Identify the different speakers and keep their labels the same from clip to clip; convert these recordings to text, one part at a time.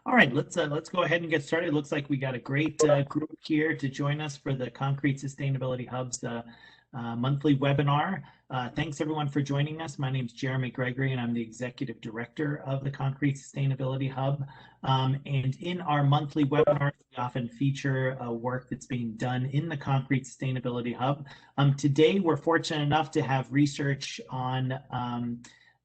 Speaker 1: All right, let's go ahead and get started. It looks like we got a great group here to join us for the Concrete Sustainability Hub's monthly webinar. Thanks everyone for joining us. My name is Jeremy Gregory and I'm the Executive Director of the Concrete Sustainability Hub. And in our monthly webinars, we often feature work that's being done in the Concrete Sustainability Hub. Today, we're fortunate enough to have research on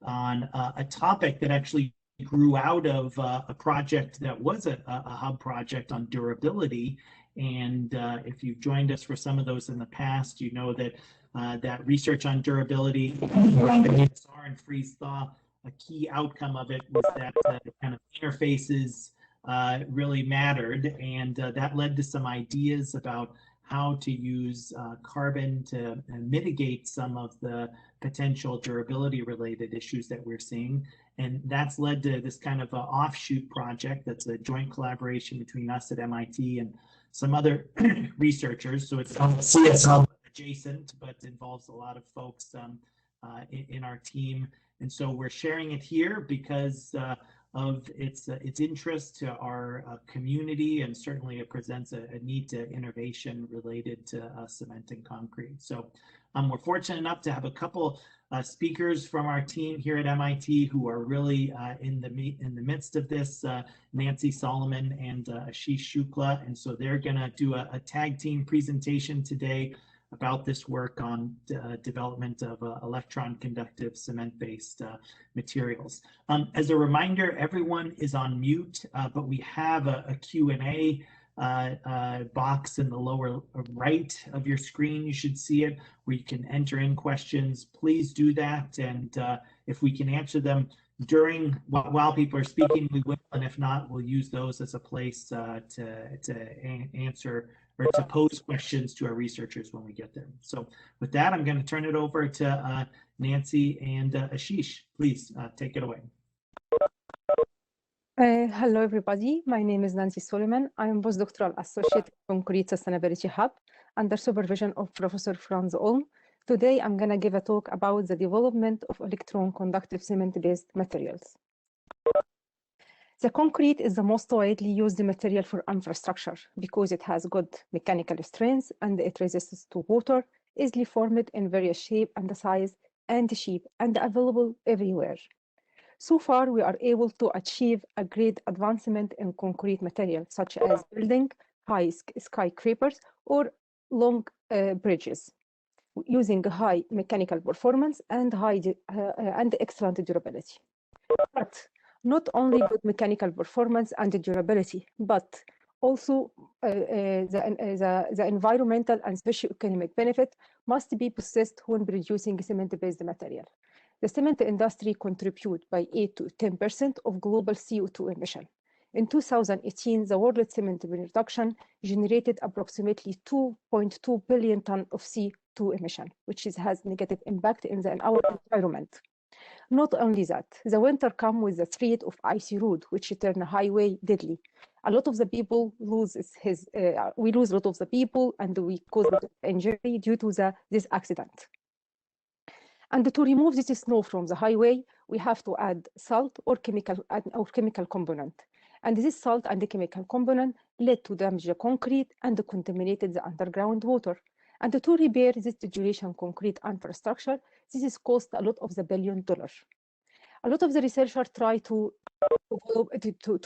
Speaker 1: a topic that actually grew out of a project that was a hub project on durability. And if you've joined us for some of those in the past, you know that that research on durability, ASR and freeze thaw, a key outcome of it was that the kind of interfaces really mattered, and that led to some ideas about how to use carbon to mitigate some of the potential durability related issues that we're seeing. And that's led to this kind of offshoot project that's a joint collaboration between us at MIT and some other researchers. So it's CS Hub adjacent, but involves a lot of folks in our team. And so we're sharing it here because of its interest to our community, and certainly it presents a need to innovation related to cement and concrete. So we're fortunate enough to have a couple speakers from our team here at MIT who are really in the midst of this, Nancy Solomon and Ashish Shukla, and so they're going to do a tag team presentation today about this work on development of electron-conductive cement-based materials. As a reminder, everyone is on mute, but we have a Q&A box in the lower right of your screen. You should see it where you can enter in questions. Please do that, and if we can answer them during while people are speaking, we will, and if not, we'll use those as a place to answer or to pose questions to our researchers when we get there. So with that, I'm going to turn it over to Nancy and Ashish. Please take it away.
Speaker 2: Hello, everybody. My name is Nancy Solomon. I am postdoctoral associate at Concrete Sustainability Hub under supervision of Professor Franz Ulm. Today, I'm going to give a talk about the development of electron-conductive cement-based materials. The concrete is the most widely used material for infrastructure because it has good mechanical strength and it resists to water, easily formed in various shape and size and shape, and available everywhere. So far, we are able to achieve a great advancement in concrete material, such as building high skyscrapers or long bridges, using high mechanical performance and excellent durability. But not only good mechanical performance and durability, but also the environmental and socio-economic benefit must be possessed when producing cement-based material. The cement industry contributes by 8 to 10% of global CO2 emission. In 2018, the world cement production generated approximately 2.2 billion tons of CO2 emission, which has negative impact in our environment. Not only that, the winter comes with the threat of icy road, which turn a highway deadly. A lot of the people lose we lose a lot of the people, and we cause injury due to this accident. And to remove this snow from the highway, we have to add salt or chemical component. And this salt and the chemical component led to damage the concrete and contaminated the underground water. And to repair this deterioration concrete infrastructure, this is cost a lot of the $1 billion. A lot of the researchers try to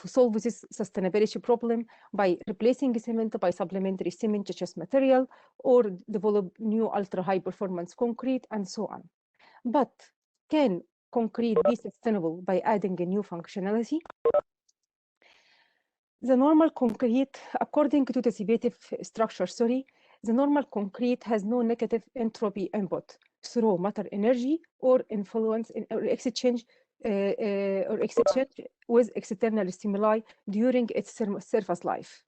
Speaker 2: solve this sustainability problem by replacing cement by supplementary cementitious material, or develop new ultra-high performance concrete, and so on. But can concrete be sustainable by adding a new functionality? The normal concrete, according to the dissipative structure theory, the normal concrete has no negative entropy input through matter energy or influence or exchange with external stimuli during its surface life.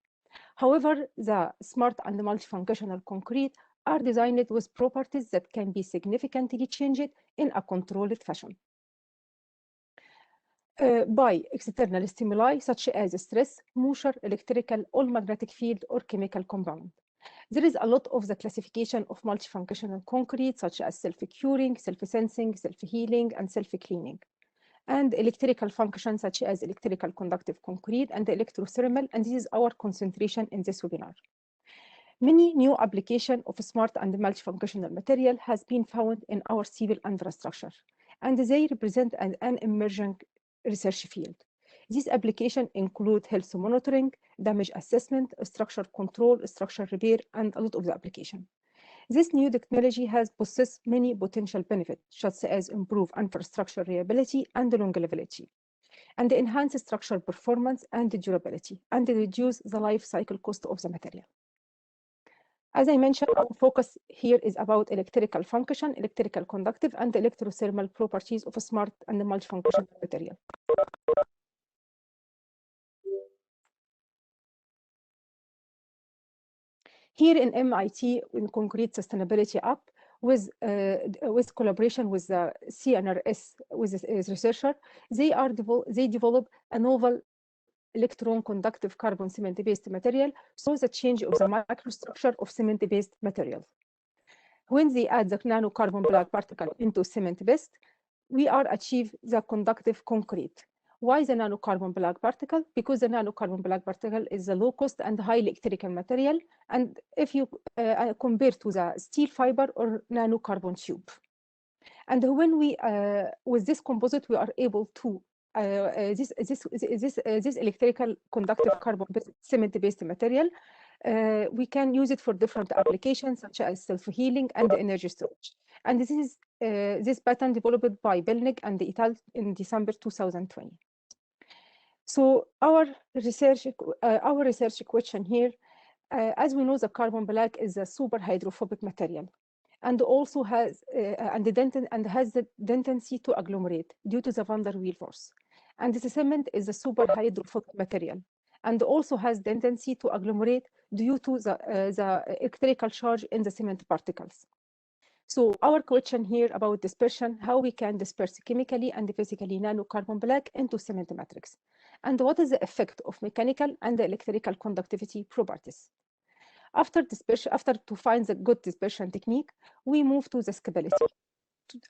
Speaker 2: However, the smart and multifunctional concrete are designed with properties that can be significantly changed in a controlled fashion by external stimuli such as stress, moisture, electrical or magnetic field, or chemical compound. There is a lot of the classification of multifunctional concrete, such as self-curing, self-sensing, self-healing, and self-cleaning. and electrical functions such as electrical conductive concrete and electrothermal, and this is our concentration in this webinar. Many new applications of smart and multifunctional material has been found in our civil infrastructure, and they represent an emerging research field. These applications include health monitoring, damage assessment, structure control, structure repair, and a lot of the application. This new technology has possessed many potential benefits, such as improve infrastructure reliability and longevity, and enhance structural performance and durability, and reduce the life cycle cost of the material. As I mentioned, our focus here is about electrical function, electrical conductive, and electrothermal properties of a smart and multifunctional material. Here in MIT, in Concrete Sustainability App, with collaboration with the CNRS, with a researcher, they develop a novel electron-conductive carbon cement-based material, so the change of the microstructure of cement-based material. When they add the nanocarbon black particle into cement-based, we are achieve the conductive concrete. Why the nanocarbon black particle? Because the nanocarbon black particle is a low cost and high electrical material, and if you compare to the steel fiber or nanocarbon tube. And when we, with this composite, we are able to this electrical conductive carbon cement-based material, we can use it for different applications such as self-healing and energy storage. And this is this patent developed by Belnick and Ital in December 2020. So our research question here, as we know, the carbon black is a super hydrophobic material, and also has the tendency to agglomerate due to the van der Waals force. And the cement is a super hydrophobic material, and also has tendency to agglomerate due to the electrical charge in the cement particles. So our question here about dispersion, how we can disperse chemically and physically nanocarbon black into cement matrix, and what is the effect of mechanical and electrical conductivity properties. After dispersion, after to find the good dispersion technique, we move to the scalability.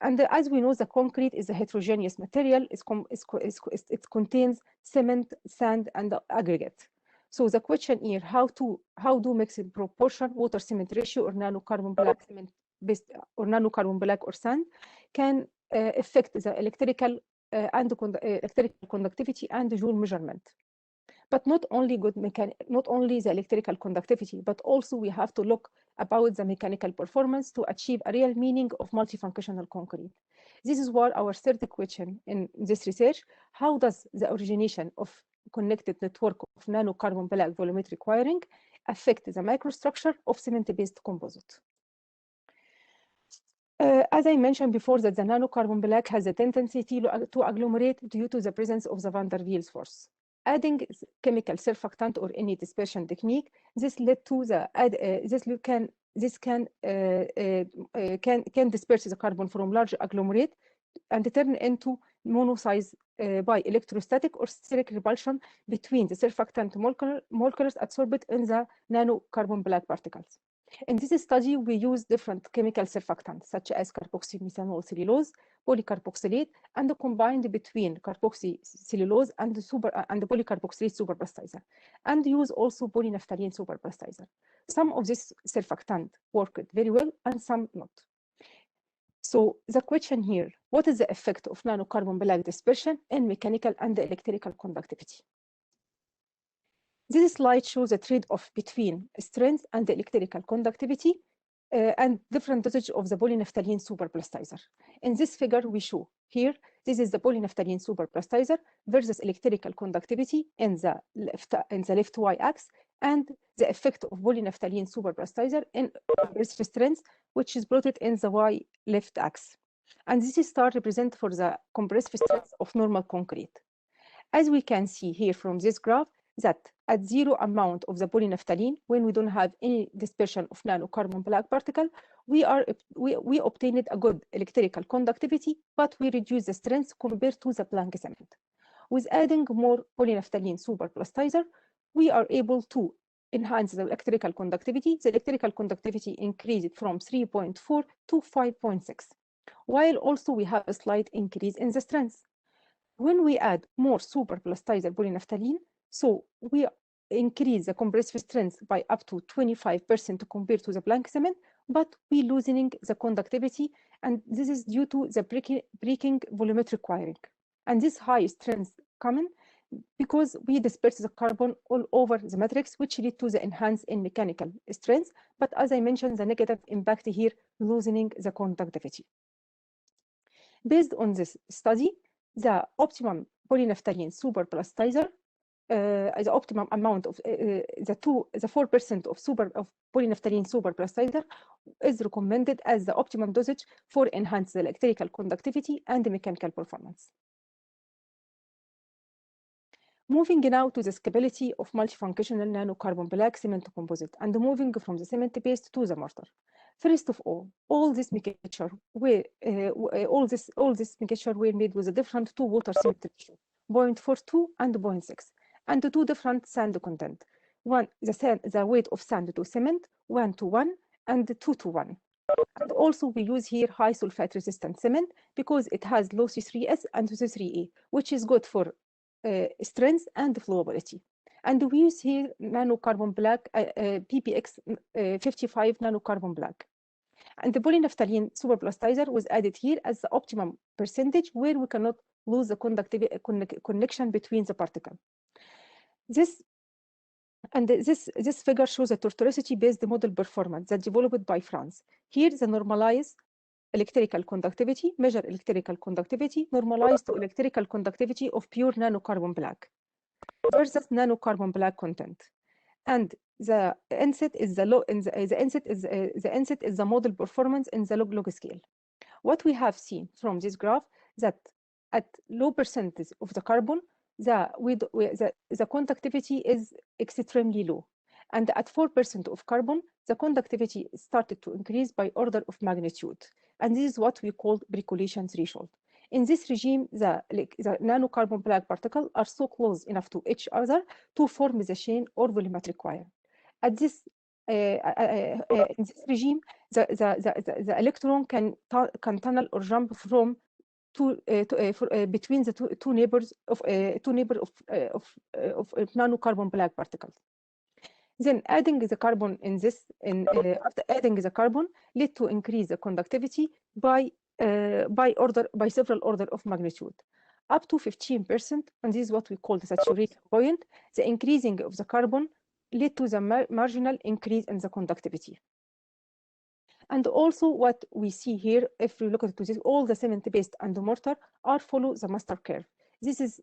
Speaker 2: And as we know, the concrete is a heterogeneous material. It contains cement, sand, and aggregate. So the question here, how do mixed proportion, water cement ratio, or nanocarbon black cement based, or nanocarbon black or sand can affect the electrical electrical conductivity and the Joule measurement. But not only the electrical conductivity, but also we have to look about the mechanical performance to achieve a real meaning of multifunctional concrete. This is what our third question in this research: how does the origination of connected network of nanocarbon black volumetric wiring affect the microstructure of cement-based composite? As I mentioned before, that the nanocarbon black has a tendency to agglomerate due to the presence of the van der Waals force. Adding chemical surfactant or any dispersion technique, this led to the this can disperse the carbon from large agglomerate and turn into monosize by electrostatic or steric repulsion between the surfactant molecules absorbed in the nanocarbon black particles. In this study, we use different chemical surfactants such as carboxymethanol cellulose, polycarboxylate, and combined between carboxycellulose and the polycarboxylate superplastizer, and use also polynaphthalene superplastizer. Some of this surfactant worked very well and some not. So the question here, what is the effect of nanocarbon black dispersion in mechanical and electrical conductivity? This slide shows a trade-off between strength and electrical conductivity and different dosage of the polynaphthalene superplastizer. In this figure, we show here, this is the polynaphthalene superplastizer versus electrical conductivity in the left y-axis, and the effect of polynaphthalene superplastizer in compressive strength, which is plotted in the y-left axis. And this is star represent for the compressive strength of normal concrete. As we can see here from this graph, that at zero amount of the polynaphthalene, when we don't have any dispersion of nanocarbon black particle, we obtained a good electrical conductivity, but we reduce the strength compared to the blank cement. With adding more polynaphthalene superplastizer, we are able to enhance the electrical conductivity. The electrical conductivity increased from 3.4 to 5.6, while also we have a slight increase in the strength. When we add more superplastizer polynaphthalene, so we increase the compressive strength by up to 25% compared to the blank cement, but we loosening the conductivity, and this is due to the breaking volumetric wiring. And this high strength common because we disperse the carbon all over the matrix, which lead to the enhance in mechanical strength. But as I mentioned, the negative impact here, loosening the conductivity. Based on this study, the optimum polynaphthalene superplastizer, the optimum amount of the 4% of polynaphthalene superplastizer is recommended as the optimum dosage for enhanced electrical conductivity and mechanical performance. Moving now to the scalability of multifunctional nanocarbon black cement composite and moving from the cement paste to the mortar. First of all this mixture were made with a different two water cement ratio, 0.42 and 0.6, and two different sand content. The weight of sand to cement 1:1 and 2:1. And also we use here high sulfate resistant cement because it has low C3S and C3A, which is good for strength and flowability. And we use here nanocarbon black, PPX 55 nanocarbon black. And the polynaphthalene superplastizer was added here as the optimum percentage where we cannot lose the conductivity connection between the particle. This figure shows a tortuosity-based model performance that developed by France. Here the normalized electrical conductivity, measure electrical conductivity, normalized to electrical conductivity of pure nanocarbon black versus nanocarbon black content. And the NCET is the model performance in the log scale. What we have seen from this graph that at low percentage of the carbon, the conductivity is extremely low. And at 4% of carbon, the conductivity started to increase by order of magnitude. And this is what we call percolation threshold. In this regime, the nanocarbon black particles are so close enough to each other to form the chain or volumetric wire. At this, in this regime, the electron can tunnel or jump from between the two neighbors of nanocarbon black particles. Then adding the carbon in this, after adding the carbon, led to increase the conductivity by several order of magnitude, up to 15%, and this is what we call the saturation point. The increasing of the carbon led to the marginal increase in the conductivity. And also what we see here, if we look at this, all the cement paste and the mortar are follow the master curve. This is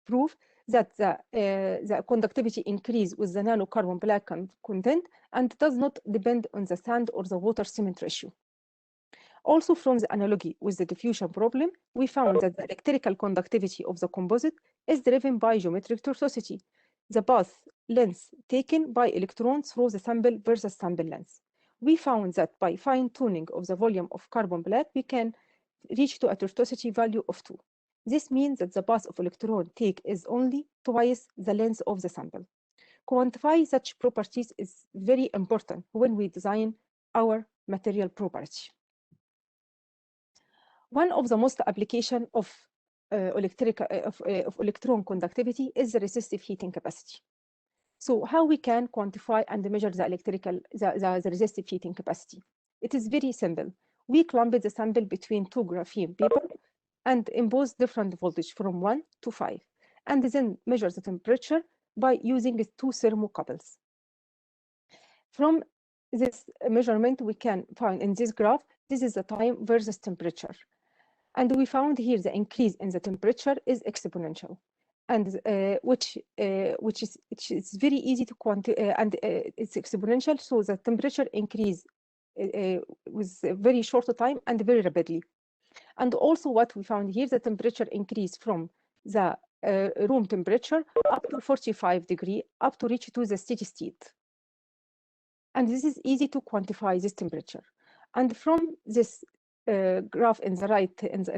Speaker 2: proof that the conductivity increase with the nanocarbon black content and does not depend on the sand or the water cement ratio. Also from the analogy with the diffusion problem, we found that the electrical conductivity of the composite is driven by geometric tortuosity, the path length taken by electrons through the sample versus sample length. We found that by fine-tuning of the volume of carbon black, we can reach to a tortuosity value of 2. This means that the path of electron take is only twice the length of the sample. Quantify such properties is very important when we design our material property. One of the most application of electron conductivity is the resistive heating capacity. So how we can quantify and measure the resistive heating capacity? It is very simple. We clumped the sample between two graphene paper and impose different voltage from 1 to 5, and then measure the temperature by using two thermocouples. From this measurement, we can find in this graph, this is the time versus temperature. And we found here the increase in the temperature is exponential, and which is very easy to quantify, and it's exponential, so the temperature increase with a very short time and very rapidly. And also what we found here, the temperature increase from the room temperature up to 45 degrees, up to reach to the steady state. And this is easy to quantify this temperature. And from this graph in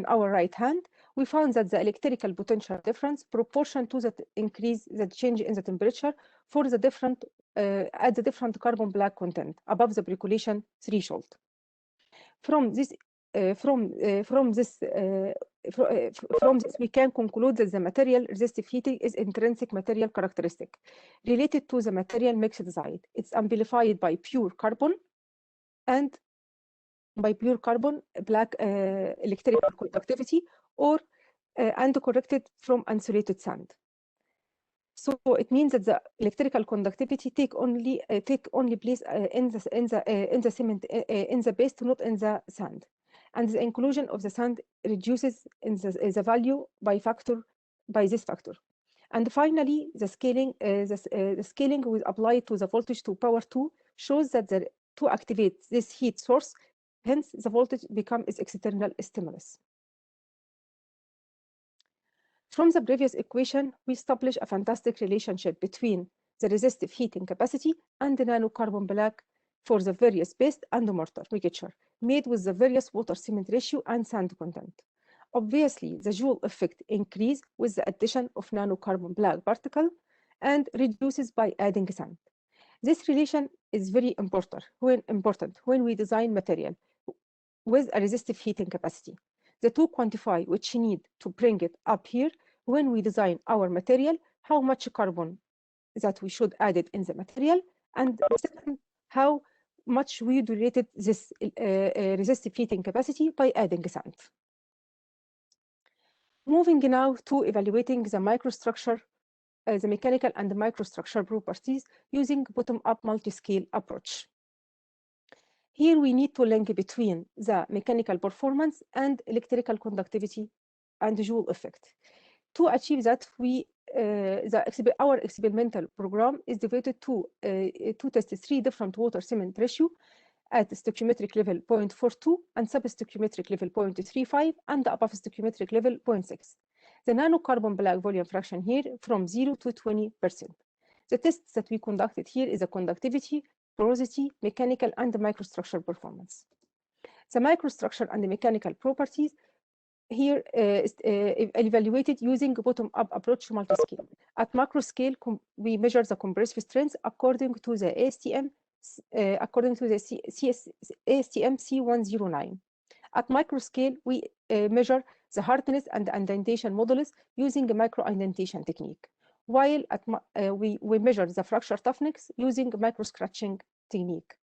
Speaker 2: our right hand, we found that the electrical potential difference proportion to the increase, the change in the temperature for the different at the different carbon black content above the percolation threshold. From this from this, we can conclude that the material resistive heating is intrinsic material characteristic related to the material mixed side. It's amplified by pure carbon and black electrical conductivity, or and corrected from insulated sand. So it means that the electrical conductivity take only place in the cement, in the paste, not in the sand. And the inclusion of the sand reduces in the value by this factor. And finally, the scaling was applied to the voltage to power 2 shows that to activate this heat source, hence the voltage becomes its external stimulus. From the previous equation, we establish a fantastic relationship between the resistive heating capacity and the nanocarbon black for the various paste and mortar mixture made with the various water cement ratio and sand content. Obviously, the Joule effect increases with the addition of nanocarbon black particle and reduces by adding sand. This relation is very important when we design material with a resistive heating capacity. The two quantify which need to bring it up here when we design our material, how much carbon that we should add it in the material, and second, how much we related this resistive heating capacity by adding sand. Moving now to evaluating the microstructure, the mechanical and the microstructure properties using bottom-up multiscale approach. Here we need to link between the mechanical performance and electrical conductivity and the Joule effect. To achieve that, our experimental program is devoted to test 3 different water cement ratio at stoichiometric level 0.42 and substoichiometric level 0.35 and above stoichiometric level 0.6. The nanocarbon black volume fraction here from 0 to 20%. The tests that we conducted here is a conductivity, porosity, mechanical, and the microstructure performance. The microstructure and the mechanical properties here is evaluated using bottom-up approach to multiscale. At macro scale, we measure the compressive strength according to the ASTM C109. At microscale, we measure the hardness and the indentation modulus using a micro-indentation technique, while we measure the fracture toughness using micro-scratching technique.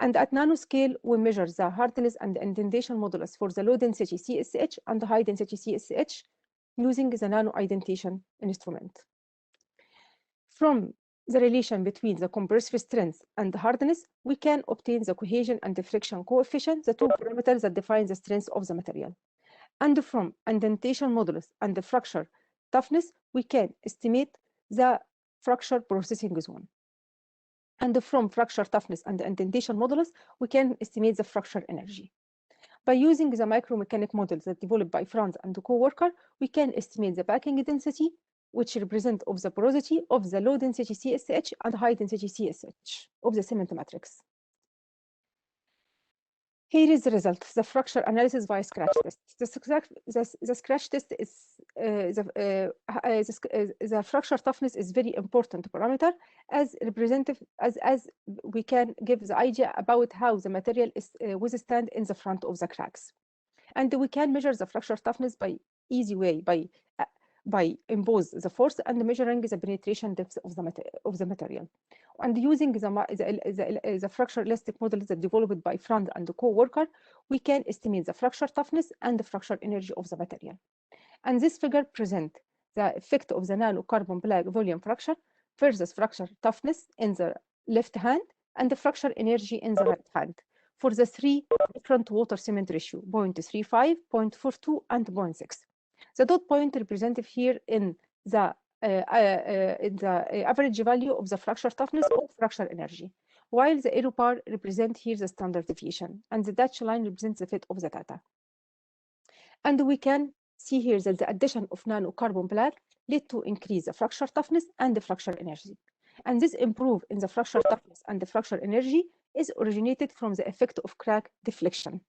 Speaker 2: And at nanoscale, we measure the hardness and the indentation modulus for the low density CSH and the high density CSH using the nano-indentation instrument. From the relation between the compressive strength and the hardness, we can obtain the cohesion and the friction coefficient, the two parameters that define the strength of the material. And from indentation modulus and the fracture toughness, we can estimate the fracture processing zone. And from fracture toughness and the indentation modulus, we can estimate the fracture energy. By using the micromechanic models that developed by Franz and the co-worker, we can estimate the packing density, which represent of the porosity of the low density CSH and high density CSH of the cement matrix. Here is the result, the fracture analysis via scratch test. The scratch test is, the fracture toughness is very important parameter as representative, as we can give the idea about how the material is withstand in the front of the cracks. And we can measure the fracture toughness by easy way, by impose the force and measuring the penetration depth of the material. And using the fracture elastic model that developed by Franz and the co-worker, we can estimate the fracture toughness and the fracture energy of the material. And this figure presents the effect of the nanocarbon black volume fracture versus fracture toughness in the left hand and the fracture energy in the right hand for the 3 different water cement ratio, 0.35, 0.42, and 0.6. The dot point represented here in the average value of the fracture toughness or fracture energy, while the arrow bar represents here the standard deviation, and the dashed line represents the fit of the data. And we can see here that the addition of nanocarbon black led to increase the fracture toughness and the fracture energy. And this improvement in the fracture toughness and the fracture energy is originated from the effect of crack deflection.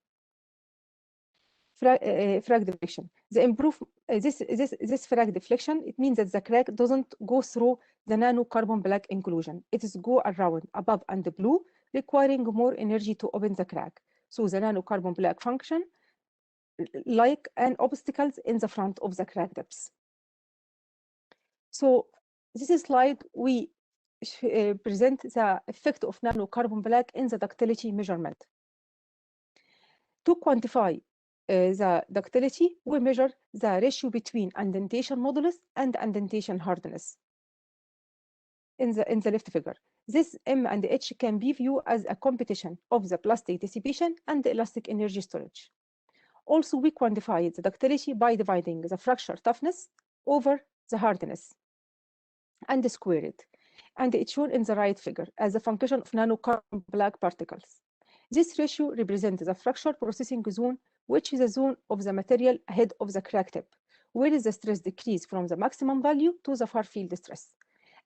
Speaker 2: Frag deflection. This frag deflection, it means that the crack doesn't go through the nanocarbon black inclusion. It is go around above and below, requiring more energy to open the crack. So the nanocarbon black function like an obstacles in the front of the crack depths. So this slide, we present the effect of nanocarbon black in the ductility measurement. To quantify the ductility, we measure the ratio between indentation modulus and indentation hardness. In the left figure, this M and H can be viewed as a competition of the plastic dissipation and the elastic energy storage. Also, we quantify the ductility by dividing the fracture toughness over the hardness and square it. And it's shown in the right figure as a function of nanocarbon black particles. This ratio represents the fracture processing zone, which is a zone of the material ahead of the crack tip, where the stress decreases from the maximum value to the far field stress.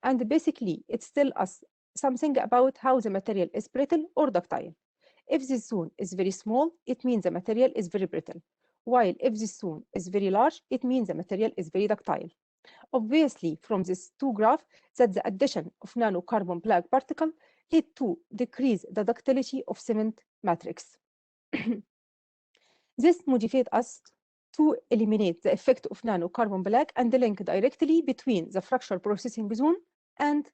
Speaker 2: And basically, it tells us something about how the material is brittle or ductile. If this zone is very small, it means the material is very brittle, while if this zone is very large, it means the material is very ductile. Obviously, from these two graphs, that the addition of nanocarbon black particle lead to decrease the ductility of cement matrix. This motivates us to eliminate the effect of nanocarbon black and link directly between the fracture processing zone and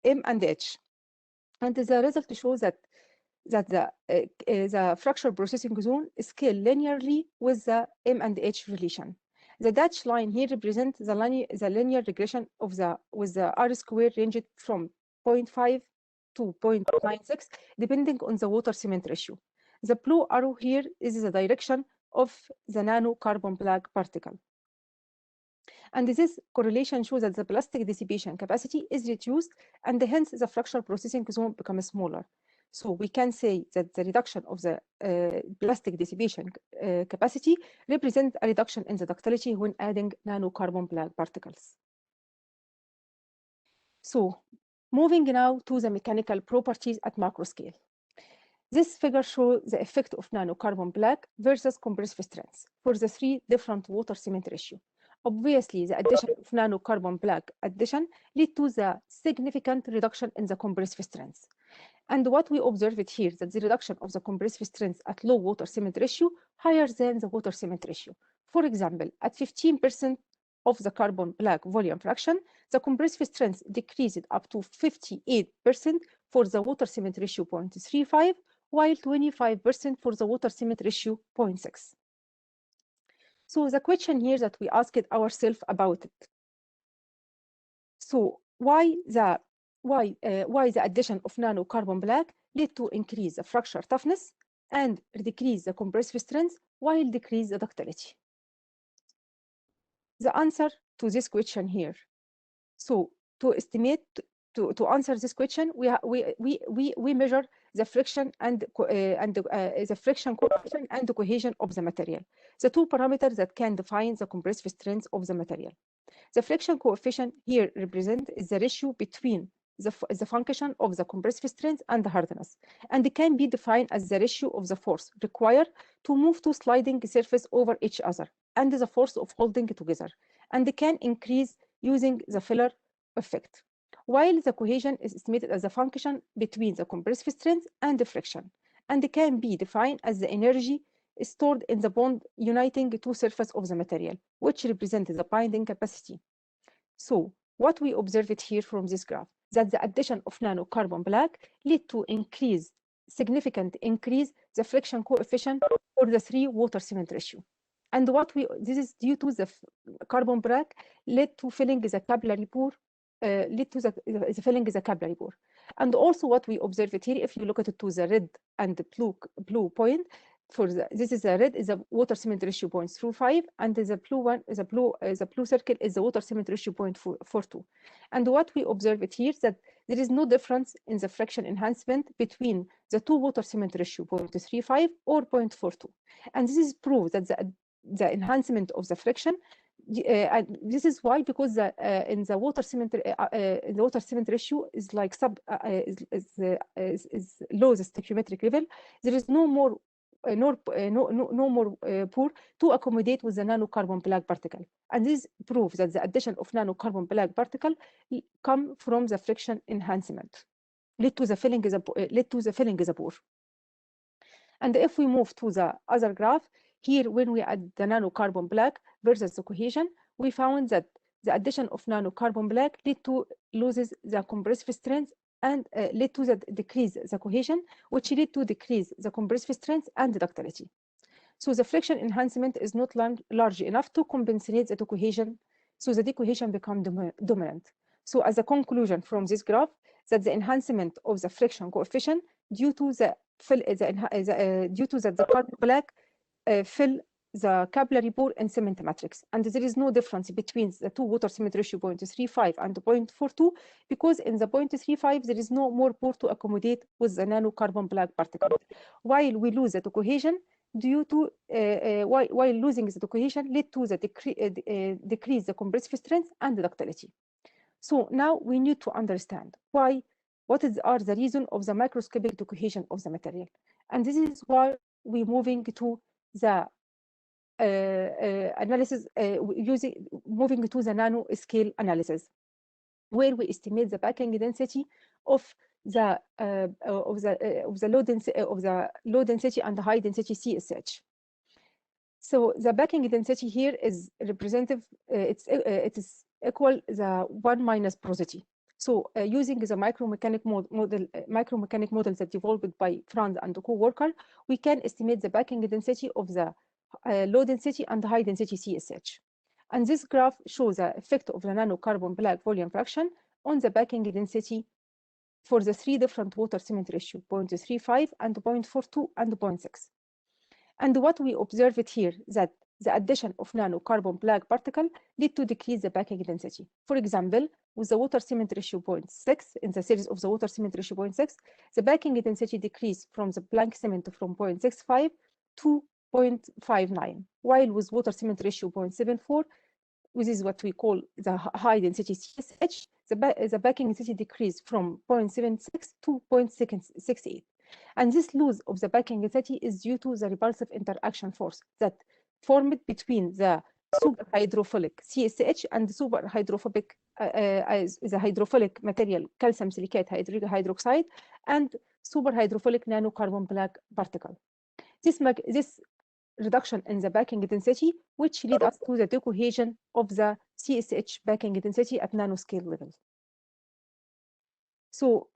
Speaker 2: M and H. And the result shows that the fracture processing zone scale linearly with the M and H relation. The dashed line here represents the linear regression of with the R square ranged from 0.5 to 0.96, depending on the water cement ratio. The blue arrow here is the direction of the nanocarbon black particle. And this correlation shows that the plastic dissipation capacity is reduced, and hence the fracture processing zone becomes smaller. So we can say that the reduction of the plastic dissipation capacity represents a reduction in the ductility when adding nanocarbon black particles. So moving now to the mechanical properties at macro scale. This figure shows the effect of nanocarbon black versus compressive strength for the three different water cement ratio. Obviously, the addition of nanocarbon black addition lead to the significant reduction in the compressive strength. And what we observed here, that the reduction of the compressive strength at low water cement ratio higher than the water cement ratio. For example, at 15% of the carbon black volume fraction, the compressive strength decreased up to 58% for the water cement ratio 0.35, while 25% for the water cement ratio 0.6. So the question here that we asked ourselves about it. So why the addition of nanocarbon black led to increase the fracture toughness and decrease the compressive strength while decrease the ductility? The answer to this question here. So to estimate, to answer this question, we measure the friction and the friction coefficient and the cohesion of the material, the two parameters that can define the compressive strength of the material. The friction coefficient here represents the ratio between the function of the compressive strength and the hardness, and it can be defined as the ratio of the force required to move two sliding surfaces over each other and the force of holding together, and it can increase using the filler effect, while the cohesion is estimated as a function between the compressive strength and the friction, and it can be defined as the energy stored in the bond uniting two surfaces of the material, which represents the binding capacity. So what we observed here from this graph, that the addition of nanocarbon black lead to significant increase the friction coefficient for the three water cement ratio. And this is due to the carbon black led to filling the capillary pore, filling the capillary pore. And also what we observed here, if you look at it to the red and the blue point, this is the red is the water cement ratio 0.35, and the blue one is the blue circle is the water cement ratio 0.42. And what we observed here is that there is no difference in the friction enhancement between the two water cement ratio 0.35 or 0.42. And this is proof that the enhancement of the friction. This is why, because in the water cement ratio is like is low the stoichiometric level. There is no more pore to accommodate with the nanocarbon black particle, and this proves that the addition of nanocarbon black particle come from the friction enhancement, lead to the filling the pore. And if we move to the other graph, here when we add the nanocarbon black versus the cohesion, we found that the addition of nanocarbon black led to loses the compressive strength and led to the decrease the cohesion, which led to decrease the compressive strength and ductility. So the friction enhancement is not large enough to compensate the cohesion, so the decohesion becomes dominant. So as a conclusion from this graph, that the enhancement of the friction coefficient due to the carbon black fill the capillary pore in cement matrix, and there is no difference between the two water cement ratio 0.35 and 0.42, because in the 0.35 there is no more pore to accommodate with the nanocarbon black particle, while we lose the cohesion due to while losing the cohesion led to the decrease the compressive strength and the ductility. So now we need to understand what are the reason of the microscopic decohesion of the material, and this is why we're moving to the analysis moving to the nanoscale analysis, where we estimate the backing density of the low density and the high density CSH. So the backing density here is representative. It is equal the 1 minus porosity. So using the micromechanic model that developed by Franz and co-worker, we can estimate the backing density of the low density and high density CSH. And this graph shows the effect of the nanocarbon black volume fraction on the backing density for the three different water cement ratio, 0.35 and 0.42 and 0.6. And what we observed here that the addition of nanocarbon black particle lead to decrease the backing density. For example, with the water cement ratio 0.6, in the series of the water cement ratio 0.6, the backing density decreased from the blank cement from 0.65 to 0.59, while with water cement ratio 0.74, which is what we call the high density CSH, the backing density decreased from 0.76 to 0.68. And this loss of the backing density is due to the repulsive interaction force that formed between the superhydrophilic CSH and the superhydrophobic the hydrophilic material calcium silicate hydroxide and superhydrophilic nanocarbon black particle. This reduction in the backing density, which lead us to the decohesion of the CSH backing density at nanoscale level. So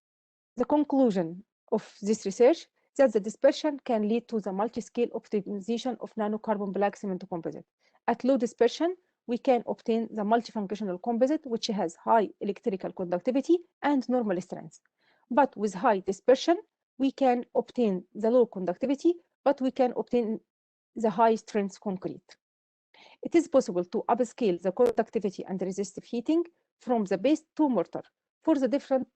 Speaker 2: the conclusion of this research that the dispersion can lead to the multiscale optimization of nanocarbon black cement composite. At low dispersion, we can obtain the multifunctional composite, which has high electrical conductivity and normal strength. But with high dispersion, we can obtain the low conductivity, but we can obtain the high strength concrete. It is possible to upscale the conductivity and resistive heating from the paste-to-mortar for the different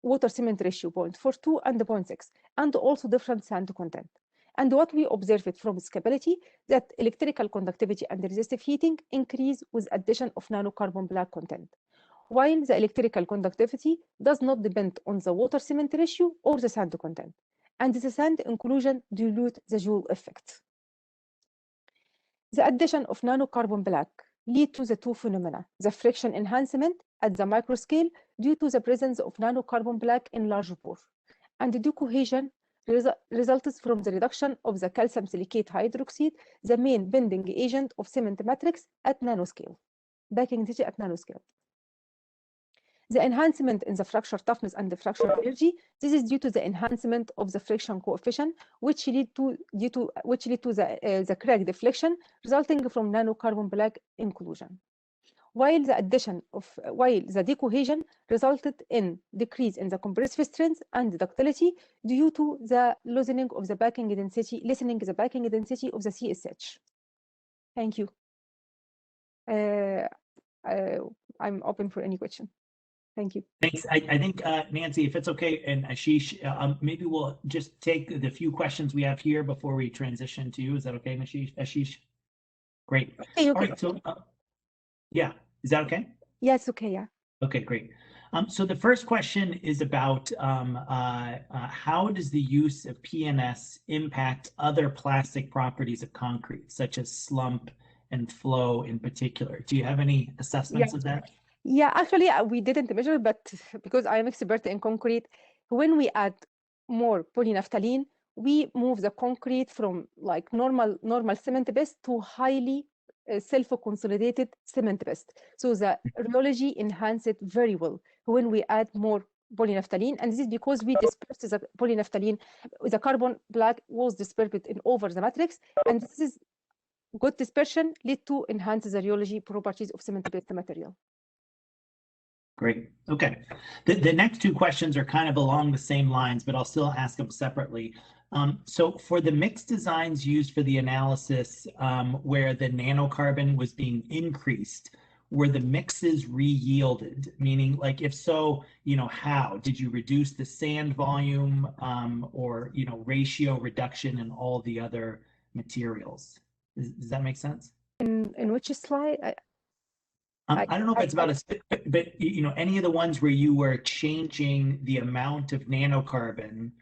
Speaker 2: water cement ratio 0.42 and 0.6, and also different sand content. And what we observed from Scalability that electrical conductivity and resistive heating increase with addition of nanocarbon black content, while the electrical conductivity does not depend on the water cement ratio or the sand content, and the sand inclusion dilute the Joule effect. The addition of nanocarbon black lead to the two phenomena, the friction enhancement at the microscale due to the presence of nanocarbon black in large pore, and the decohesion results from the reduction of the calcium silicate hydroxide, the main bending agent of cement matrix at nanoscale, backing density at nanoscale. The enhancement in the fracture toughness and the fracture energy, this is due to the enhancement of the friction coefficient, which lead to the crack deflection resulting from nanocarbon black inclusion. While the decohesion resulted in decrease in the compressive strength and ductility due to the lessening of the backing density of the CSH. Thank you. I'm open for any question. Thank you.
Speaker 1: Thanks. I think, Nancy, if it's okay, and Ashish, maybe we'll just take the few questions we have here before we transition to you. Is that okay, Ashish? Great.
Speaker 2: Okay,
Speaker 1: all right, so, yeah, is that okay?
Speaker 2: Yeah, it's okay, yeah.
Speaker 1: Okay, great. So the first question is about how does the use of PNS impact other plastic properties of concrete, such as slump and flow in particular? Do you have any assessments of that?
Speaker 2: Yeah, actually, we didn't measure, but because I am expert in concrete, when we add more polynaphthalene, we move the concrete from like normal cement paste to highly self-consolidated cement paste. So the rheology enhances it very well when we add more polynaphthalene, and this is because we dispersed the polynaphthalene. The carbon black was dispersed in over the matrix, and this is good dispersion lead to enhance the rheology properties of cement-based material.
Speaker 1: Great. Okay. The next two questions are kind of along the same lines, but I'll still ask them separately. So for the mixed designs used for the analysis where the nanocarbon was being increased, were the mixes re-yielded? Meaning, like, if so, how? Did you reduce the sand volume or, ratio reduction in all the other materials? Does that make sense?
Speaker 2: In which slide?
Speaker 1: I don't know if it's about but any of the ones where you were changing the amount of nanocarbon,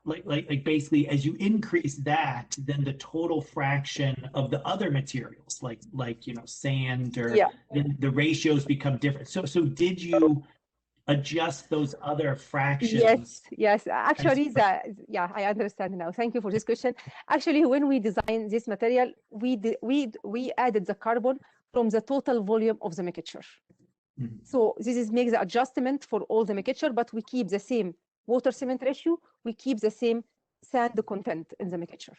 Speaker 1: like basically as you increase that, then the total fraction of the other materials, like sand or the ratios become different. So did you adjust those other fractions?
Speaker 2: Yes. Actually, I understand now. Thank you for this question. Actually, when we designed this material, we added the carbon from the total volume of the mixture. Mm-hmm. So this makes the adjustment for all the mixture, but we keep the same water cement ratio. We keep the same sand content in the mixture.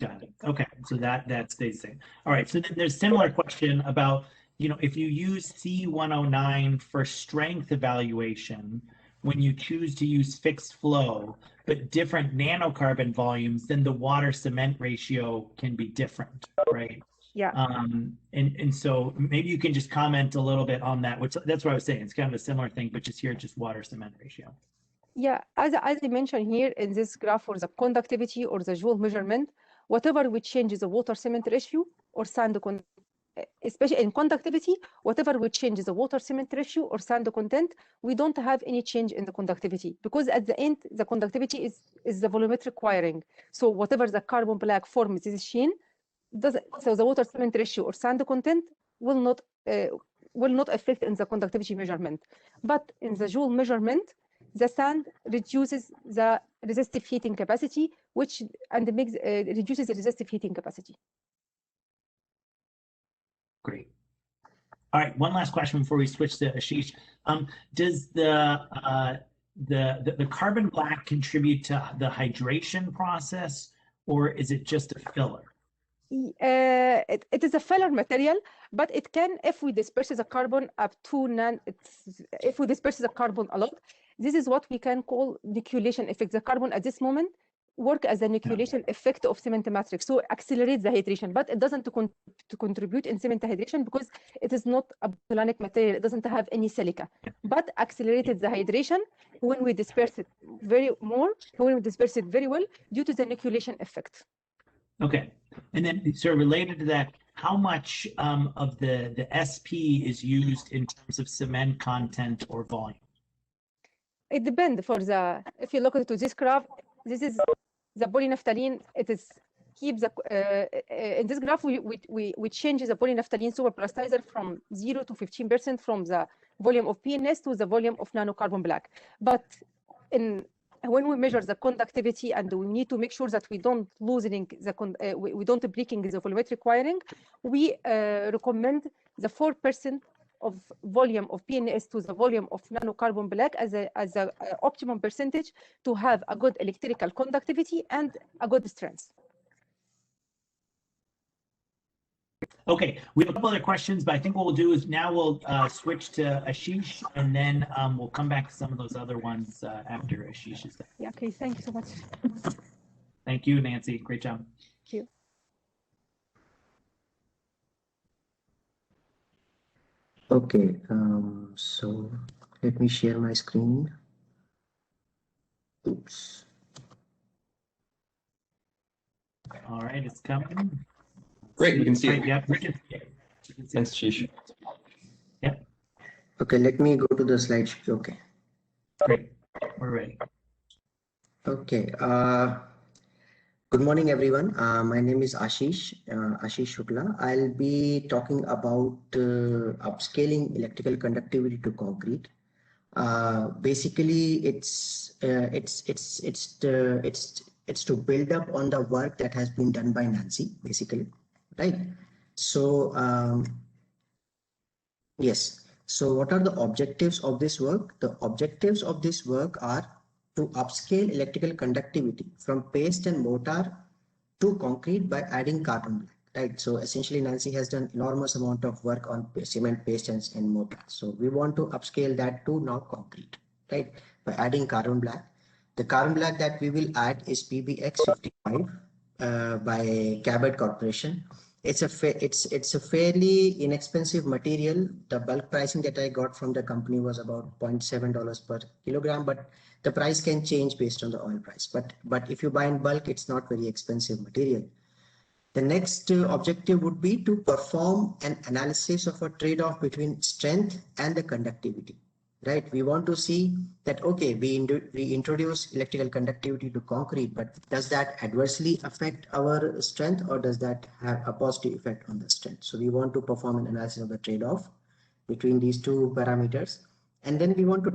Speaker 1: Got it. Okay, so that stays the same. All right. So then there's a similar question about if you use C109 for strength evaluation, when you choose to use fixed flow, but different nanocarbon volumes, then the water cement ratio can be different, right?
Speaker 2: Yeah.
Speaker 1: And so maybe you can just comment a little bit on that, which that's what I was saying. It's kind of a similar thing, but just water cement ratio.
Speaker 2: Yeah, as I mentioned here in this graph for the conductivity or the Joule measurement, whatever we change the water cement ratio or sand content, especially in conductivity, whatever we change the water cement ratio or sand content, we don't have any change in the conductivity, because at the end the conductivity is the volumetric wiring. So whatever the carbon black forms this sheen, so the water cement ratio or sand content will not affect in the conductivity measurement. But in the Joule measurement, the sand reduces the resistive heating capacity, reduces the resistive heating capacity.
Speaker 1: Great. All right, one last question before we switch to Ashish. Does the carbon black contribute to the hydration process, or is it just a filler?
Speaker 2: It is a filler material, but it can, if we disperse the carbon up to if we disperse the carbon a lot, this is what we can call nucleation effect. The carbon at this moment work as a nucleation effect of cement matrix, so accelerates the hydration, but it doesn't contribute in cement hydration because it is not a pozzolanic material. It doesn't have any silica, but accelerated the hydration when we disperse it very well due to the nucleation effect.
Speaker 1: Okay, and then so related to that, how much of the SP is used in terms of cement content or volume?
Speaker 2: It depends. If you look into this graph, this is the polynaphthalene. It is keeps in this graph we change the polynaphthalene superplasticizer from 0 to 15% from the volume of PNS to the volume of nanocarbon black. But when we measure the conductivity, and we need to make sure that we don't we don't breaking the volumetric wiring, we recommend the 4% of volume of PNS to the volume of nanocarbon black as a optimum percentage to have a good electrical conductivity and a good strength.
Speaker 1: Okay, we have a couple other questions, but I think what we'll do is now we'll switch to Ashish, and then we'll come back to some of those other ones after Ashish is done.
Speaker 2: Yeah, okay, thank you so much.
Speaker 1: Thank you, Nancy. Great job.
Speaker 2: Thank you.
Speaker 3: Okay, so let me share my screen. Oops.
Speaker 1: All right, it's coming.
Speaker 4: Great, we can see it.
Speaker 1: Yeah, we can see it.
Speaker 4: Thanks, Ashish.
Speaker 1: Yeah.
Speaker 3: Okay, let me go to the slide. Okay.
Speaker 1: Great, we're ready.
Speaker 3: Okay. Good morning, everyone. My name is Ashish Shukla. I'll be talking about upscaling electrical conductivity to concrete. Basically, it's to build up on the work that has been done by Nancy, basically, right? So yes. So what are the objectives of this work? The objectives of this work are to upscale electrical conductivity from paste and mortar to concrete by adding carbon black, right? So essentially Nancy has done enormous amount of work on cement, paste and mortar. So we want to upscale that to now concrete, right? By adding carbon black. The carbon black that we will add is PBX55 by Cabot Corporation. It's a fairly inexpensive material. The bulk pricing that I got from the company was about $0.7 per kilogram, but the price can change based on the oil price. But if you buy in bulk, it's not very expensive material. The next objective would be to perform an analysis of a trade-off between strength and the conductivity. Right, we want to see that, okay, we introduce electrical conductivity to concrete, but does that adversely affect our strength or does that have a positive effect on the strength? So we want to perform an analysis of the trade-off between these two parameters. And then we want to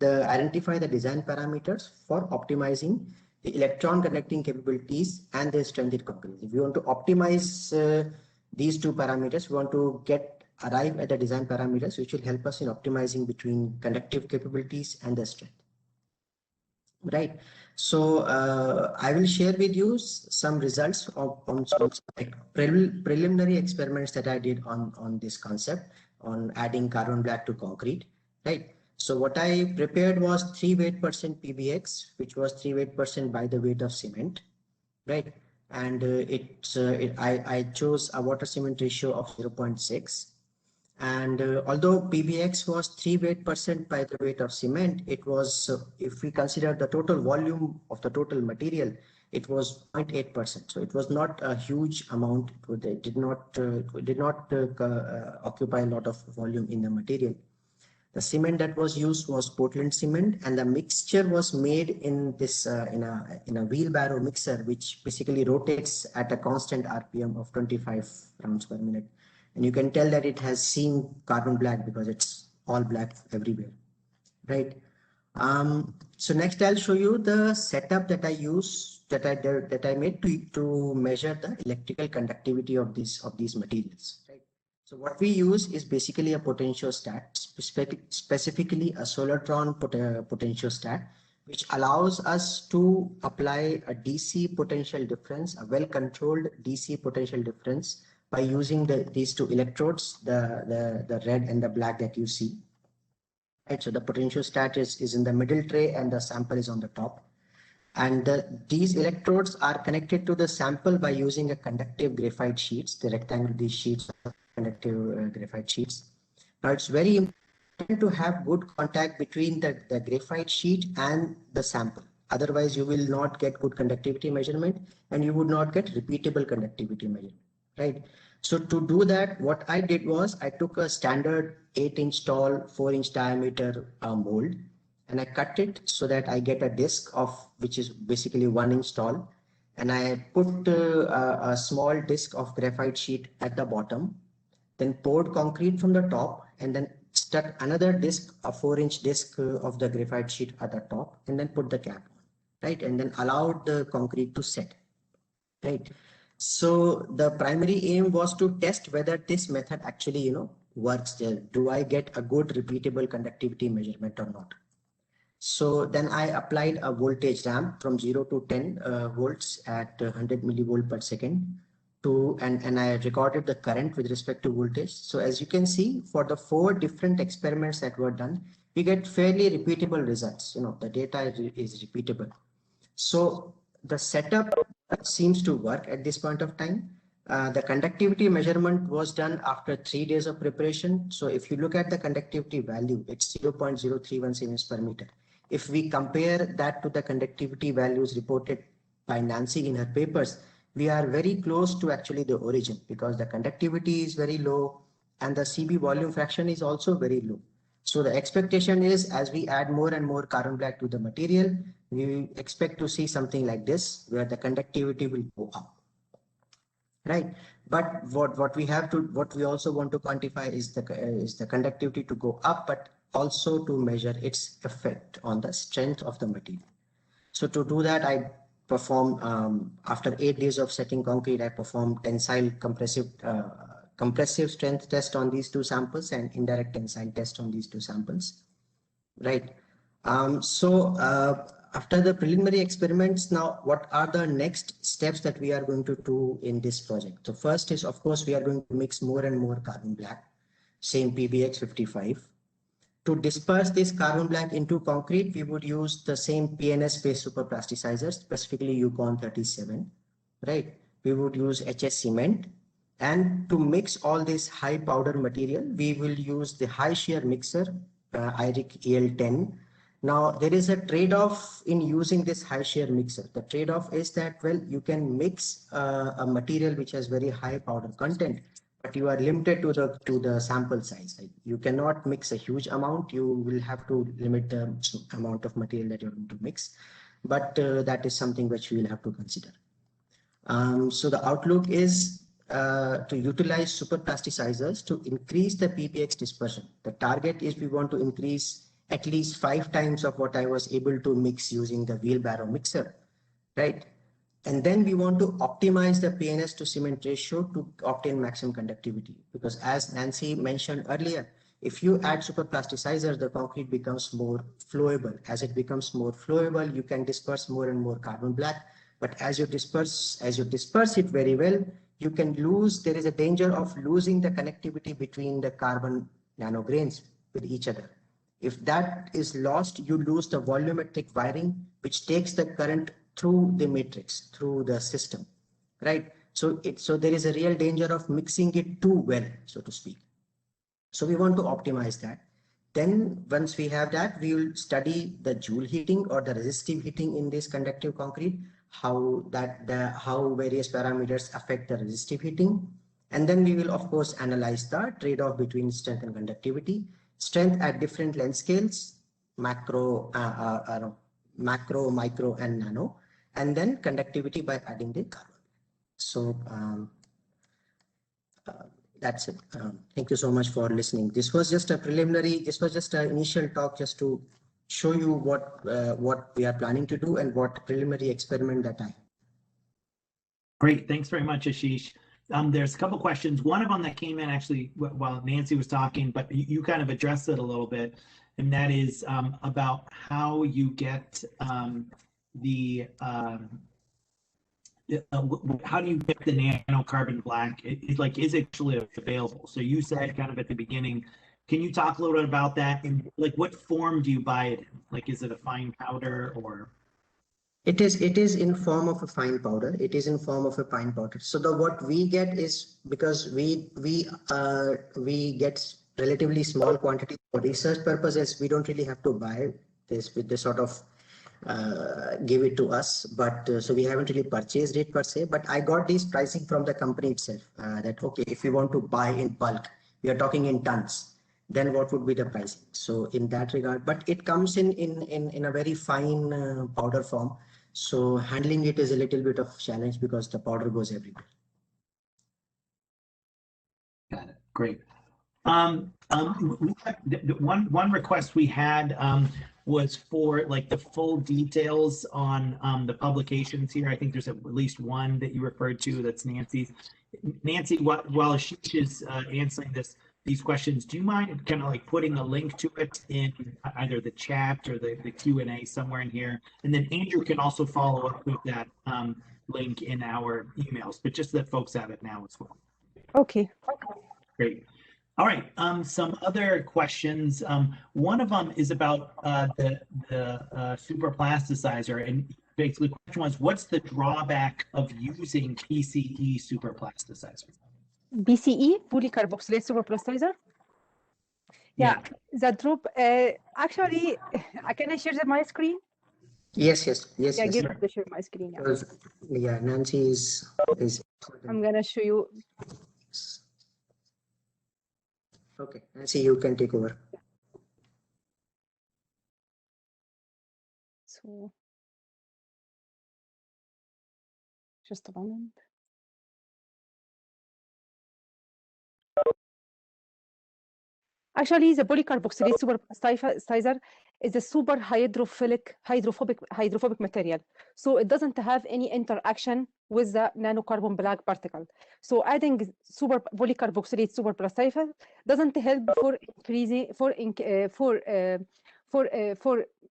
Speaker 3: identify the design parameters for optimizing the electron conducting capabilities and the strength in concrete. If we want to optimize these two parameters, we want to arrive at the design parameters which will help us in optimizing between conductive capabilities and the strength. Right. So I will share with you some results on some preliminary experiments that I did on this concept on adding carbon black to concrete. Right. So what I prepared was 3 weight% PBX, which was 3 weight% by the weight of cement. Right. And I chose a water cement ratio of 0.6. And although PBX was 3 weight% by the weight of cement, it was, if we consider the total volume of the total material, it was 0.8%. So it was not a huge amount. It did not occupy a lot of volume in the material. The cement that was used was Portland cement, and the mixture was made in this in a wheelbarrow mixer, which basically rotates at a constant RPM of 25 rounds per minute. And you can tell that it has seen carbon black because it's all black everywhere, right? So next I'll show you the setup that I made to measure the electrical conductivity of these materials, right? So what we use is basically a potentiostat, specifically a Solartron potentiostat, which allows us to apply a DC potential difference, a well-controlled DC potential difference, by using these two electrodes, the red and the black that you see. Right, so the potentiostat is in the middle tray and the sample is on the top. And these electrodes are connected to the sample by using a conductive graphite sheets. The rectangle, these sheets are conductive graphite sheets. Now it's very important to have good contact between the graphite sheet and the sample. Otherwise, you will not get good conductivity measurement and you would not get repeatable conductivity measurement. Right. So to do that, what I did was I took a standard 8-inch tall, 4-inch diameter mold, and I cut it so that I get a disc which is basically 1 inch tall. And I put a small disc of graphite sheet at the bottom, then poured concrete from the top, and then stuck another disc, a 4-inch disc of the graphite sheet at the top, and then put the cap on, right? And then allowed the concrete to set, right? So the primary aim was to test whether this method actually, works there. Do I get a good repeatable conductivity measurement or not? So then I applied a voltage ramp from 0 to 10 volts at 100 millivolt per second and I recorded the current with respect to voltage. So as you can see, for the 4 different experiments that were done, we get fairly repeatable results. The data is repeatable. So the setup seems to work at this point of time. The conductivity measurement was done after 3 days of preparation. So if you look at the conductivity value, it's 0.031 siemens per meter. If we compare that to the conductivity values reported by Nancy in her papers, we are very close to actually the origin because the conductivity is very low and the CB volume fraction is also very low. So the expectation is as we add more and more carbon black to the material, we expect to see something like this where the conductivity will go up, right? But what we also want to quantify is the conductivity to go up, but also to measure its effect on the strength of the material. So to do that, I performed, after 8 days of setting concrete, I performed tensile compressive strength test on these 2 samples and indirect tensile test on these 2 samples, right? After the preliminary experiments, now what are the next steps that we are going to do in this project? So first is, of course, we are going to mix more and more carbon black, same PBX 55. To disperse this carbon black into concrete, we would use the same PNS based superplasticizer, specifically Yukon 37, right? We would use HS-cement. And to mix all this high powder material, we will use the high shear mixer, IRIC EL10. Now, there is a trade-off in using this high shear mixer. The trade-off is that, well, you can mix a material which has very high powder content, but you are limited to the sample size. Right? You cannot mix a huge amount. You will have to limit the amount of material that you're going to mix. But that is something which we will have to consider. So the outlook is to utilize superplasticizers to increase the PBX dispersion. The target is we want to increase at least 5 times of what I was able to mix using the wheelbarrow mixer, right? And then we want to optimize the PNS to cement ratio to obtain maximum conductivity. Because as Nancy mentioned earlier, if you add superplasticizers, the concrete becomes more flowable. As it becomes more flowable, you can disperse more and more carbon black. But as you disperse it very well, you can lose, there is a danger of losing the connectivity between the carbon nanograins with each other. If that is lost, you lose the volumetric wiring, which takes the current through the matrix, through the system, right? So there is a real danger of mixing it too well, so to speak. So we want to optimize that. Then once we have that, we will study the Joule heating or the resistive heating in this conductive concrete, how various parameters affect the resistive heating. And then we will, of course, analyze the trade-off between strength and conductivity. Strength at different length scales, macro, micro, and nano, and then conductivity by adding the carbon. So that's it. Thank you so much for listening. This was just a preliminary, this was just an initial talk just to show you what we are planning to do and what preliminary experiment that I have.
Speaker 1: Great, thanks very much, Ashish. There's a couple questions. One of them that came in actually while Nancy was talking, but you kind of addressed it a little bit, and that is about how you get how do you get the nanocarbon black? Is it actually available? So you said kind of at the beginning. Can you talk a little bit about that? And what form do you buy it in? Is it a fine powder or?
Speaker 3: It is in form of a fine powder. It is in form of a fine powder. So what we get is, because we get relatively small quantity for research purposes, we don't really have to buy this with the sort of give it to us. But so we haven't really purchased it per se. But I got this pricing from the company itself. That okay, if we want to buy in bulk, we are talking in tons. Then what would be the pricing? So in that regard, but it comes in a very fine powder form. So handling it is a little bit of challenge because the powder goes everywhere.
Speaker 1: Got it. Great. One request we had was for the full details on the publications here. I think there's at least one that you referred to. That's Nancy's. Nancy, while Ashish is answering these questions, do you mind kind of putting a link to it in either the chat or the Q&A somewhere in here? And then Andrew can also follow up with that link in our emails, but just that folks have it now as well.
Speaker 2: Okay.
Speaker 1: Great. All right. Some other questions. One of them is about the superplasticizer, and basically the question was, what's the drawback of using PCE superplasticizer?
Speaker 2: BCE, polycarboxylate superplasticizer. Yeah, the drop. Actually, can I share my screen?
Speaker 3: Yes.
Speaker 2: Yeah, give me to share my screen.
Speaker 3: Yeah, Nancy is.
Speaker 2: I'm gonna show you.
Speaker 3: Okay, Nancy, you can take over.
Speaker 2: So, just a moment. Actually, the polycarboxylate superplasticizer is a super hydrophobic material. So it doesn't have any interaction with the nanocarbon black particle. So adding polycarboxylate superplasticizer doesn't help for increasing for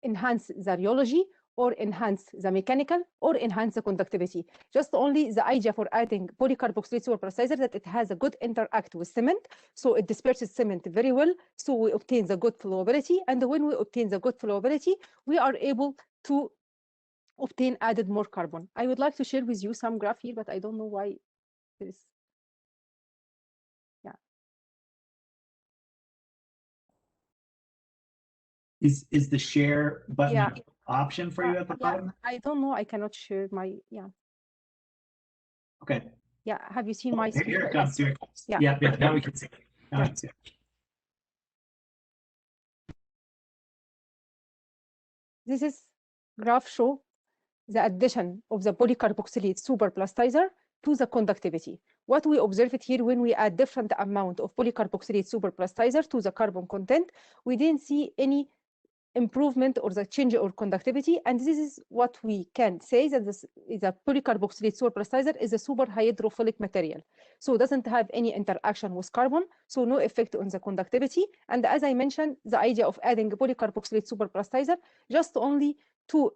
Speaker 2: enhance the rheology, or enhance the mechanical, or enhance the conductivity. Just only the idea for adding polycarboxylate superplasticizer that it has a good interact with cement, so it disperses cement very well, so we obtain the good flowability, and when we obtain the good flowability, we are able to obtain added more carbon. I would like to share with you some graph here, but I don't know why this. Yeah.
Speaker 1: Is the share button an option for you at the bottom?
Speaker 2: I don't know. I cannot share my,
Speaker 1: Okay.
Speaker 2: Yeah, have you seen my screen?
Speaker 1: Here it comes. Here it comes.
Speaker 2: Yeah.
Speaker 1: Now we can see it. Now we can see it.
Speaker 2: This is graph show the addition of the polycarboxylate superplasticizer to the conductivity. What we observed here, when we add different amount of polycarboxylate superplasticizer to the carbon content, we didn't see any improvement or the change or conductivity, and this is what we can say, that the polycarboxylate superplasticizer is a super hydrophilic material, so it doesn't have any interaction with carbon, so no effect on the conductivity. And as I mentioned, the idea of adding polycarboxylate superplasticizer just only to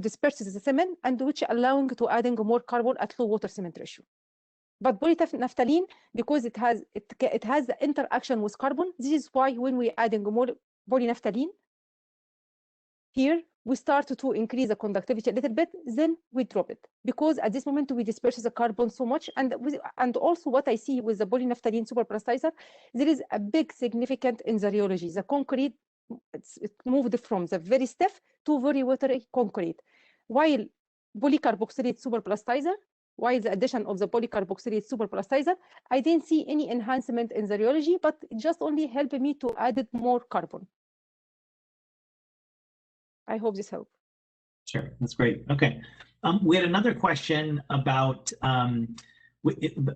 Speaker 2: disperse the cement, and which allowing to adding more carbon at low water cement ratio. But polynaphthalene, because it has the interaction with carbon, this is why when we adding more polynaphthalene, here we start to increase the conductivity a little bit, then we drop it, because at this moment we disperse the carbon so much. And also what I see with the polynaphthalene superplasticizer, there is a big significant in the rheology. The concrete, it moved from the very stiff to very watery concrete, while polycarboxylate superplasticizer, while the addition of the polycarboxylate superplasticizer, I didn't see any enhancement in the rheology, but it just only helped me to add more carbon. I hope this helped.
Speaker 1: Sure, that's great. Okay, we had another question about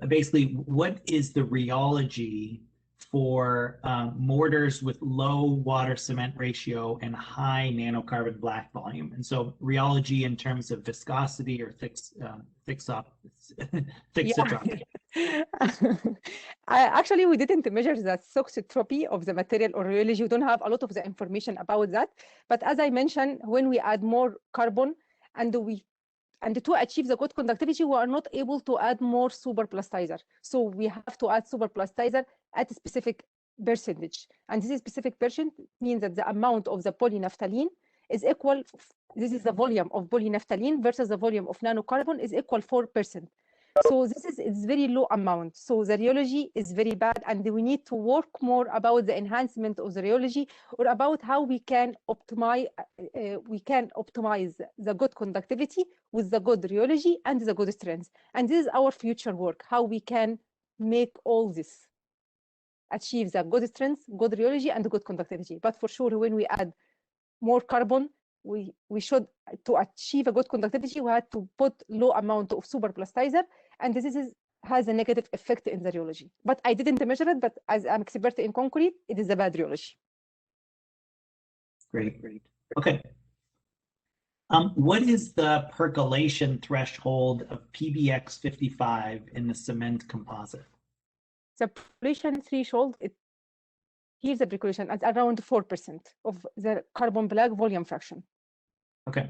Speaker 1: basically what is the rheology for mortars with low water cement ratio and high nanocarbon black volume. And so rheology in terms of viscosity or
Speaker 2: Actually, we didn't measure the thixotropy of the material or rheology. We don't have a lot of the information about that. But as I mentioned, when we add more carbon and to achieve the good conductivity, we are not able to add more superplasticizer. So we have to add superplasticizer at a specific percentage. And this specific percent means that the amount of the polynaphthalene is equal. This is the volume of polynaphthalene versus the volume of nanocarbon is equal 4%. So it's very low amount. So the rheology is very bad, and we need to work more about the enhancement of the rheology, or about how we can optimize the good conductivity with the good rheology and the good strength. And this is our future work, how we can make all this, achieve the good strength, good rheology, and good conductivity. But for sure, when we add more carbon, we should, to achieve a good conductivity, we had to put low amount of superplasticizer, and this has a negative effect in the rheology. But I didn't measure it, but as I'm expert in concrete, it is a bad rheology.
Speaker 1: Great. Okay. What is the percolation threshold of PBX 55 in the cement composite?
Speaker 2: The percolation threshold, here's the percolation at around 4% of the carbon black volume fraction.
Speaker 1: Okay.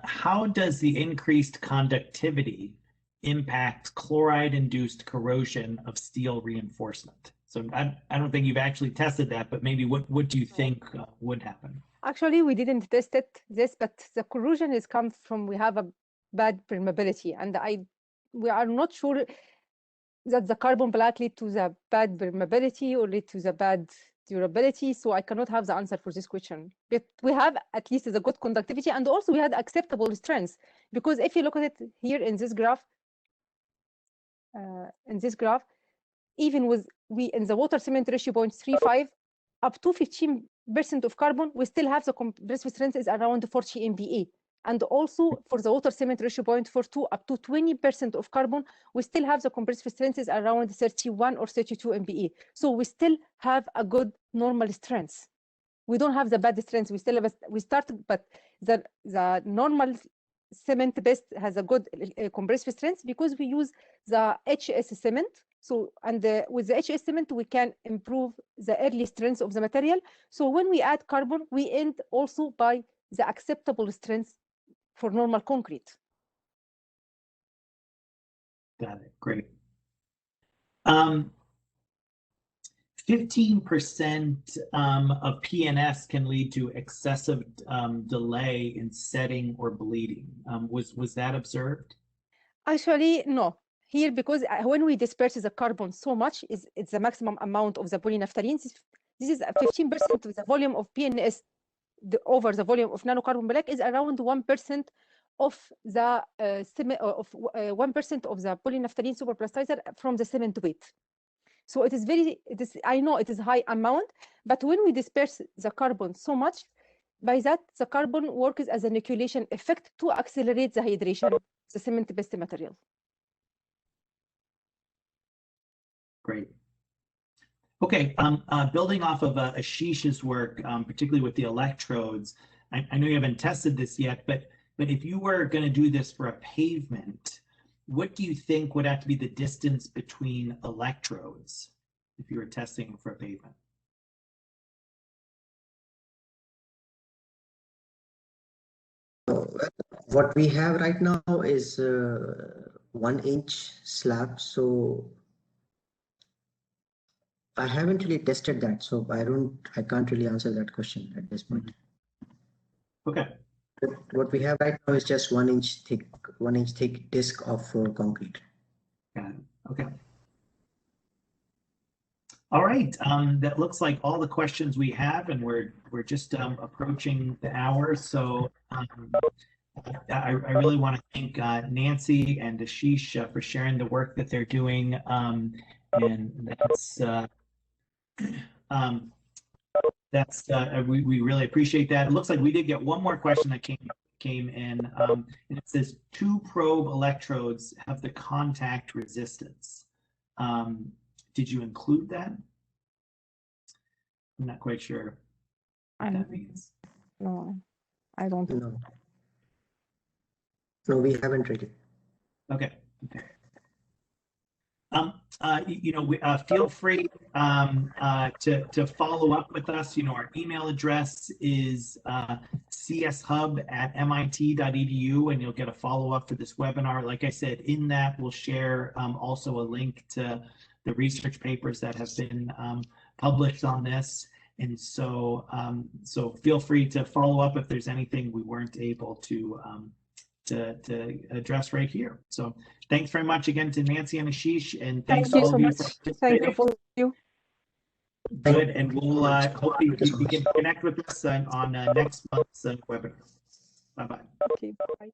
Speaker 1: How does the increased conductivity impact chloride-induced corrosion of steel reinforcement? So I don't think you've actually tested that, but maybe what do you think would happen?
Speaker 2: Actually, we didn't test this, but the corrosion is comes from we have a bad permeability, and we are not sure that the carbon black lead to the bad permeability or lead to the bad durability. So I cannot have the answer for this question. But we have at least the good conductivity, and also we had acceptable strengths. Because if you look at it here in this graph, even with in the water cement ratio 0.35 up to 15% of carbon, we still have the compressive strength is around 40 MPa. And also for the water cement ratio 0.42 up to 20% of carbon, we still have the compressive strength around 31 or 32 MPa. So we still have a good normal strength. We don't have the bad strength. We still have we started, but the normal cement best has a good compressive strength because we use the HS cement. So with the HS cement, we can improve the early strength of the material. So when we add carbon, we end also by the acceptable strength for normal concrete.
Speaker 1: Got it. Great. 15% of PNS can lead to excessive delay in setting or bleeding. Was that observed? Actually,
Speaker 2: no. Here, because when we disperse the carbon so much, it's the maximum amount of the polynaphthalene. This is 15% of the volume of PNS over the volume of nanocarbon black is around 1% of the 1% of the polynaphthalene superplastizer from the cement weight. So I know it is a high amount, but when we disperse the carbon so much, by that the carbon works as an inoculation effect to accelerate the hydration of the cement-based material.
Speaker 1: Great. Okay, building off of Ashish's work, particularly with the electrodes, I know you haven't tested this yet, but if you were going to do this for a pavement, what do you think would have to be the distance between electrodes if you were testing for a pavement?
Speaker 3: What we have right now is 1-inch slab, so I haven't really tested that, so I can't really answer that question at this point.
Speaker 1: Okay.
Speaker 3: What we have right now is just 1-inch thick disc of concrete.
Speaker 1: Got it. Okay. All right. That looks like all the questions we have, and we're just approaching the hour. So I really want to thank Nancy and Ashish for sharing the work that they're doing, and we really appreciate that. It looks like we did get one more question that came in, and it says 2 probe electrodes have the contact resistance. Did you include that? I'm not quite sure what that means.
Speaker 2: No, I don't.
Speaker 3: No, we haven't really.
Speaker 1: Okay. Feel free to follow up with us. Our email address is cshub@mit.edu, and you'll get a follow-up for this webinar. Like I said, in that we'll share also a link to the research papers that have been published on this. And so feel free to follow up if there's anything we weren't able to address right here. So thanks very much again to Nancy and Ashish, and thanks to all of you for participating.
Speaker 2: Thank you for you.
Speaker 1: Good, and we'll hopefully you can connect with us on next month's webinar. Bye-bye.
Speaker 2: Okay, bye.